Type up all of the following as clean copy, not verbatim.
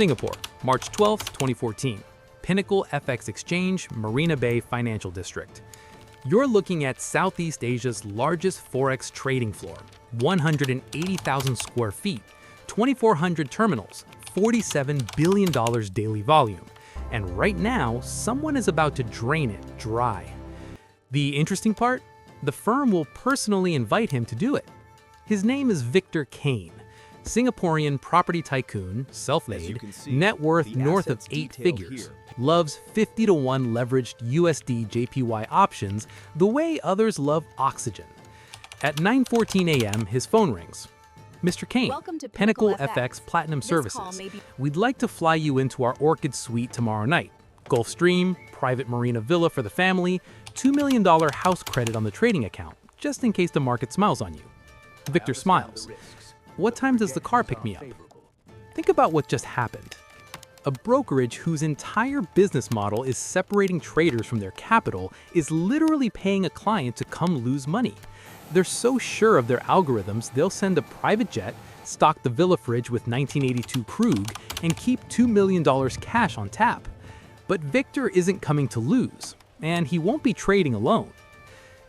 Singapore, March 12, 2014. Pinnacle FX Exchange, Marina Bay Financial District. You're looking at Southeast Asia's largest Forex trading floor, 180,000 square feet, 2,400 terminals, $47 billion daily volume. And right now, someone is about to drain it dry. The interesting part? The firm will personally invite him to do it. His name is Victor Kane, Singaporean property tycoon, self-made, net worth north of 8 figures, loves 50-to-1 leveraged USD JPY options the way others love oxygen. At 9:14 a.m., his phone rings. Mr. Kane, Pinnacle FX Platinum Services. We'd like to fly you into our ORCHID suite tomorrow night. Gulfstream, private marina villa for the family, $2 million house credit on the trading account, just in case the market smiles on you. Victor smiles. What time does the car pick me up? Think about what just happened. A brokerage whose entire business model is separating traders from their capital is literally paying a client to come lose money. They're so sure of their algorithms, they'll send a private jet, stock the villa fridge with 1982 Krug, and keep $2 million cash on tap. But Victor isn't coming to lose, and he won't be trading alone.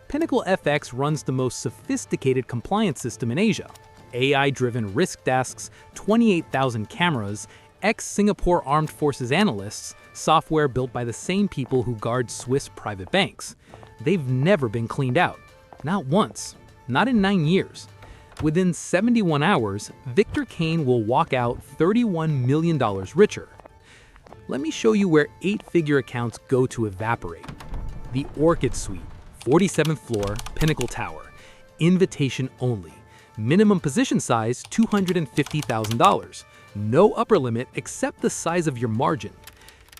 Pinnacle FX runs the most sophisticated compliance system in Asia. AI-driven risk desks, 28,000 cameras, ex-Singapore Armed Forces analysts, software built by the same people who guard Swiss private banks. They've never been cleaned out. Not once. Not in 9 years. Within 71 hours, Victor Kane will walk out $31 million richer. Let me show you where 8-figure accounts go to evaporate. The ORCHID Suite, 47th floor, Pinnacle Tower. Invitation only. Minimum position size, $250,000. No upper limit except the size of your margin.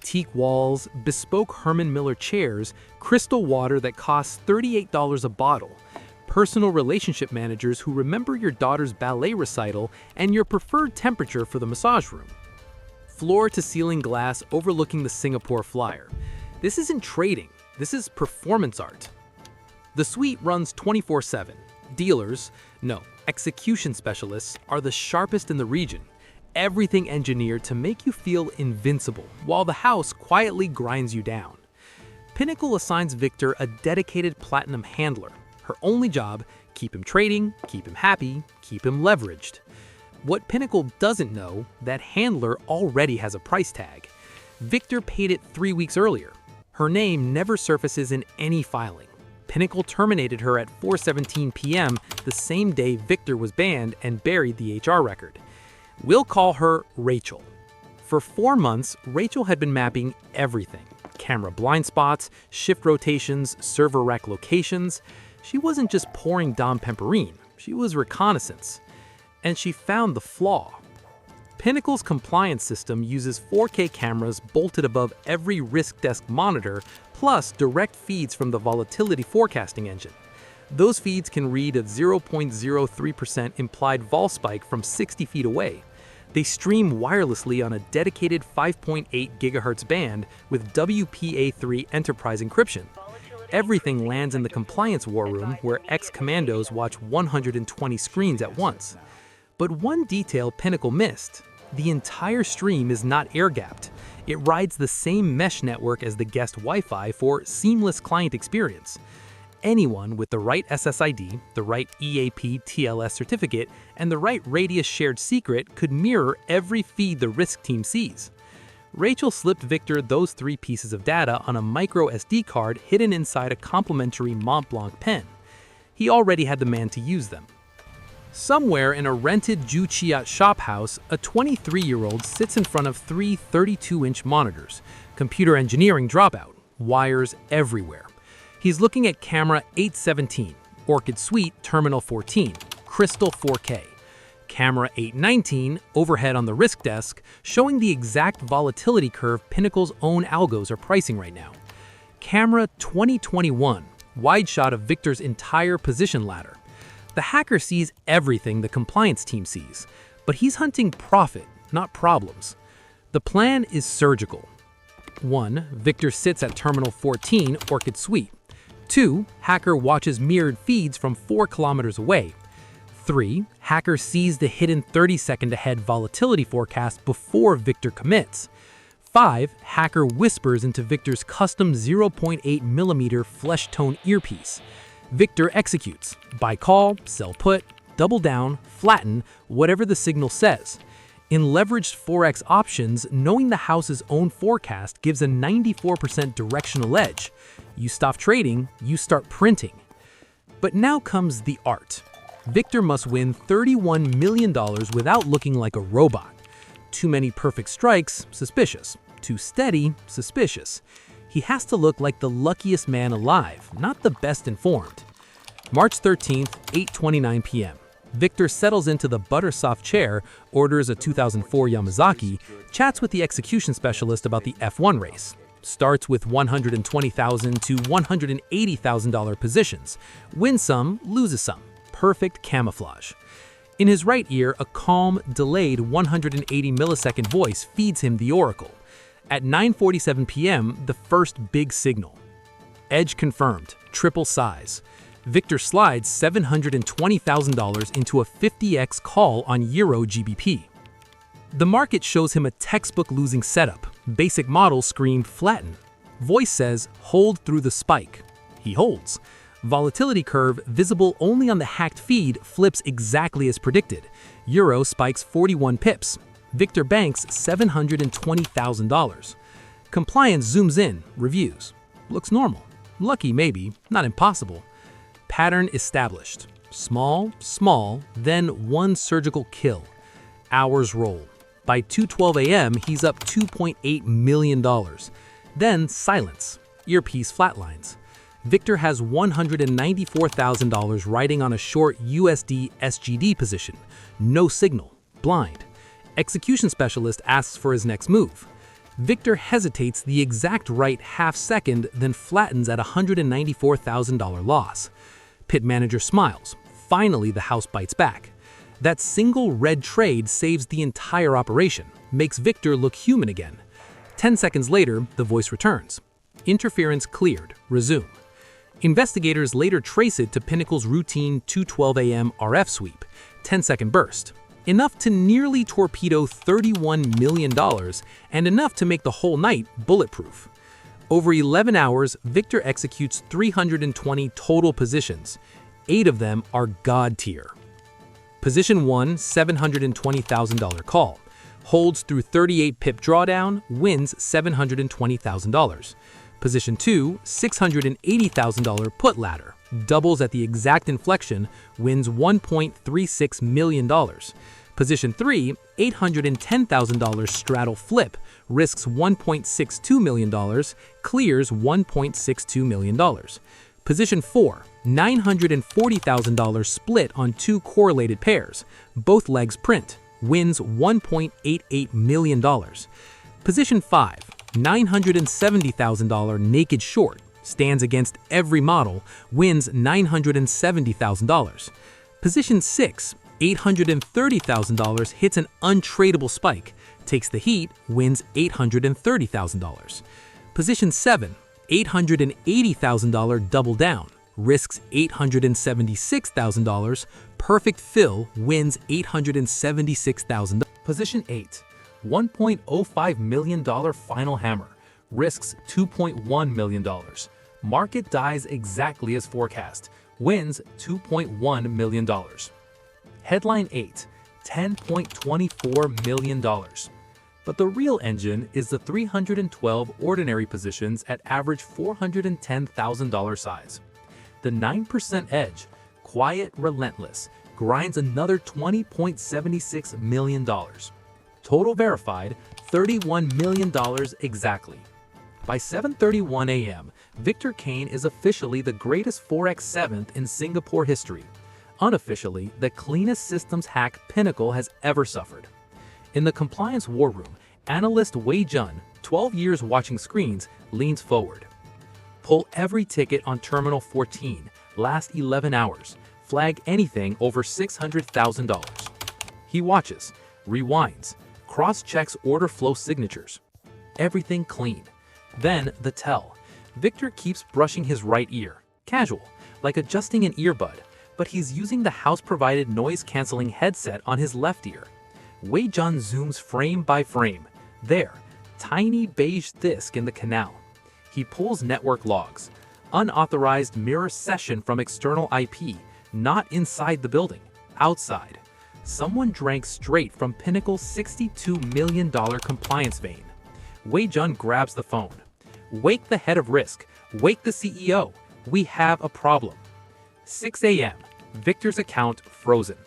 Teak walls, bespoke Herman Miller chairs, crystal water that costs $38 a bottle. Personal relationship managers who remember your daughter's ballet recital and your preferred temperature for the massage room. Floor-to-ceiling glass overlooking the Singapore Flyer. This isn't trading, this is performance art. The suite runs 24/7. Dealers, no, execution specialists, are the sharpest in the region. Everything engineered to make you feel invincible, while the house quietly grinds you down. Pinnacle assigns Victor a dedicated platinum handler. Her only job, keep him trading, keep him happy, keep him leveraged. What Pinnacle doesn't know, that handler already has a price tag. Victor paid it 3 weeks earlier. Her name never surfaces in any filing. Pinnacle terminated her at 4:17 p.m. the same day Victor was banned and buried the HR record. We'll call her Rachel. For 4 months, Rachel had been mapping everything. Camera blind spots, shift rotations, server rack locations. She wasn't just pouring Dom Pemperine, she was reconnaissance. And she found the flaw. Pinnacle's compliance system uses 4K cameras bolted above every risk desk monitor, plus direct feeds from the volatility forecasting engine. Those feeds can read a 0.03% implied vol spike from 60 feet away. They stream wirelessly on a dedicated 5.8 GHz band with WPA3 enterprise encryption. Everything lands in the compliance war room where ex-commandos watch 120 screens at once. But one detail Pinnacle missed. The entire stream is not air-gapped. It rides the same mesh network as the guest Wi-Fi for seamless client experience. Anyone with the right SSID, the right EAP TLS certificate, and the right radius shared secret could mirror every feed the risk team sees. Rachel slipped Victor those 3 pieces of data on a micro SD card hidden inside a complimentary Mont Blanc pen. He already had the man to use them. Somewhere in a rented Ju Chiat shop house, a 23-year-old sits in front of 3 32-inch monitors, computer engineering dropout, wires everywhere. He's looking at camera 817, ORCHID Suite Terminal 14, Crystal 4K. Camera 819, overhead on the risk desk, showing the exact volatility curve Pinnacle's own algos are pricing right now. Camera 2021, wide shot of Victor's entire position ladder. The hacker sees everything the compliance team sees, but he's hunting profit, not problems. The plan is surgical. 1. Victor sits at Terminal 14, ORCHID Suite. 2. Hacker watches mirrored feeds from 4 kilometers away. 3. Hacker sees the hidden 30-second ahead volatility forecast before Victor commits. 5. Hacker whispers into Victor's custom 0.8mm flesh tone earpiece. Victor executes. Buy call, sell put, double down, flatten, whatever the signal says. In leveraged Forex options, knowing the house's own forecast gives a 94% directional edge. You stop trading, you start printing. But now comes the art. Victor must win $31 million without looking like a robot. Too many perfect strikes, suspicious. Too steady, suspicious. He has to look like the luckiest man alive, not the best informed. March 13th, 8:29 p.m. Victor settles into the buttersoft chair, orders a 2004 Yamazaki, chats with the execution specialist about the F1 race. Starts with $120,000 to $180,000 positions. Wins some, loses some. Perfect camouflage. In his right ear, a calm, delayed 180 millisecond voice feeds him the oracle. At 9:47 p.m., the first big signal. Edge confirmed, triple size. Victor slides $720,000 into a 50x call on Euro GBP. The market shows him a textbook losing setup. Basic model screamed flatten. Voice says hold through the spike. He holds. Volatility curve, visible only on the hacked feed, flips exactly as predicted. Euro spikes 41 pips. Victor banks $720,000. Compliance zooms in, reviews. Looks normal. Lucky maybe, not impossible. Pattern established. Small, small, then one surgical kill. Hours roll. By 2:12 a.m., he's up $2.8 million. Then silence. Earpiece flatlines. Victor has $194,000 riding on a short USD SGD position. No signal. Blind. Execution specialist asks for his next move. Victor hesitates the exact right half second, then flattens at $194,000 loss. Pit manager smiles. Finally, the house bites back. That single red trade saves the entire operation, makes Victor look human again. 10 seconds later, the voice returns. Interference cleared. Resume. Investigators later trace it to Pinnacle's routine 2:12 a.m. RF sweep, 10-second burst. Enough to nearly torpedo $31 million and enough to make the whole night bulletproof. Over 11 hours, Victor executes 320 total positions. 8 of them are God tier. Position 1, $720,000 call. Holds through 38 pip drawdown, wins $720,000. Position 2, $680,000 put ladder. Doubles at the exact inflection, wins $1.36 million. Position 3, $810,000 straddle flip, risks $1.62 million, clears $1.62 million. Position 4, $940,000 split on 2 correlated pairs, both legs print, wins $1.88 million. Position 5, $970,000 naked short, stands against every model, wins $970,000. Position 6, $830,000 hits an untradeable spike, takes the heat, wins $830,000. Position 7, $880,000 double down, risks $876,000, perfect fill, wins $876,000. Position 8, $1.05 million final hammer, risks $2.1 million. Market dies exactly as forecast, wins $2.1 million. Headline 8, $10.24 million. But the real engine is the 312 ordinary positions at average $410,000 size. The 9% edge, quiet, relentless, grinds another $20.76 million. Total verified, $31 million exactly. By 7:31 a.m., Victor Kane is officially the greatest Forex 7th in Singapore history. Unofficially, the cleanest systems hack Pinnacle has ever suffered. In the compliance war room, analyst Wei Jun, 12 years watching screens, leans forward. Pull every ticket on Terminal 14, last 11 hours, flag anything over $600,000. He watches, rewinds, cross-checks order flow signatures. Everything clean. Then the tell. Victor keeps brushing his right ear, casual, like adjusting an earbud, but he's using the house-provided noise-canceling headset on his left ear. Wei Jun zooms frame by frame. There, tiny beige disc in the canal. He pulls network logs. Unauthorized mirror session from external IP, not inside the building, outside. Someone drank straight from Pinnacle's $62 million compliance vein. Wei Jun grabs the phone. Wake the head of risk. Wake the CEO. We have a problem. 6 a.m. Victor's account frozen.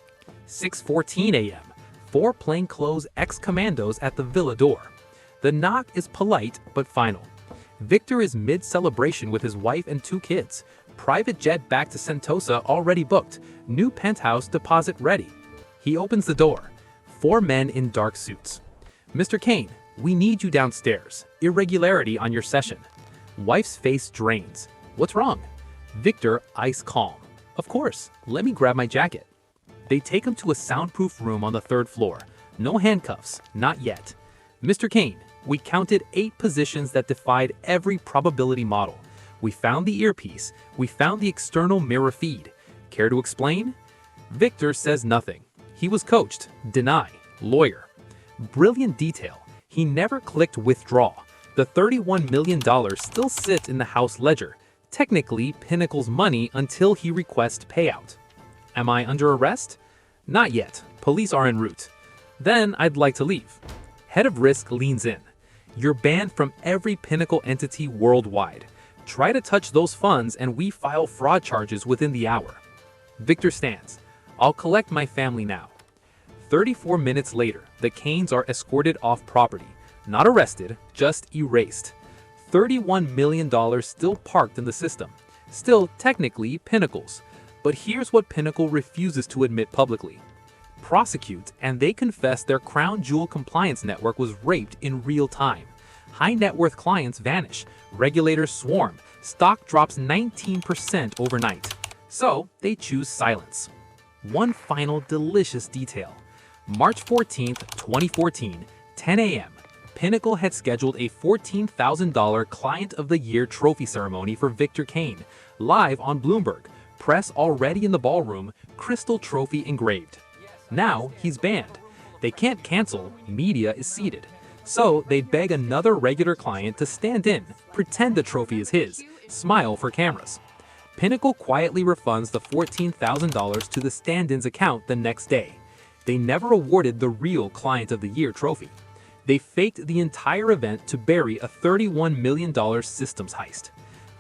6:14 a.m. 4 plainclothes ex-commandos at the villa door. The knock is polite but final. Victor is mid-celebration with his wife and 2 kids. Private jet back to Sentosa already booked. New penthouse deposit ready. He opens the door. 4 men in dark suits. Mr. Kane, we need you downstairs. Irregularity on your session. Wife's face drains. What's wrong? Victor, ice calm. Of course, let me grab my jacket. They take him to a soundproof room on the 3rd floor. No handcuffs, not yet. Mr. Kane, we counted 8 positions that defied every probability model. We found the earpiece. We found the external mirror feed. Care to explain? Victor says nothing. He was coached. Deny. Lawyer. Brilliant detail. He never clicked withdraw. The $31 million still sits in the house ledger. Technically Pinnacle's money until he requests payout. Am I under arrest? Not yet. Police are en route. Then I'd like to leave. Head of risk leans in. You're banned from every Pinnacle entity worldwide. Try to touch those funds and we file fraud charges within the hour. Victor stands. I'll collect my family now. 34 minutes later, the Kanes are escorted off property. Not arrested, just erased. $31 million still parked in the system. Still technically Pinnacle's. But here's what Pinnacle refuses to admit publicly. Prosecute, and they confess their crown jewel compliance network was raped in real time. High net worth clients vanish. Regulators swarm. Stock drops 19% overnight. So they choose silence. One final delicious detail. March 14th, 2014, 10 a.m. Pinnacle had scheduled a $14,000 Client of the Year trophy ceremony for Victor Kane, live on Bloomberg. Press already in the ballroom, crystal trophy engraved. Now he's banned. They can't cancel, media is seated. So they beg another regular client to stand in, pretend the trophy is his, smile for cameras. Pinnacle quietly refunds the $14,000 to the stand-in's account the next day. They never awarded the real Client of the Year trophy. They faked the entire event to bury a $31 million systems heist.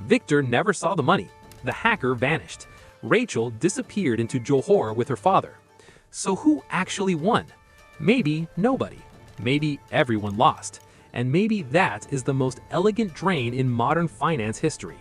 Victor never saw the money. The hacker vanished. Rachel disappeared into Johor with her father. So who actually won? Maybe nobody. Maybe everyone lost. And maybe that is the most elegant drain in modern finance history.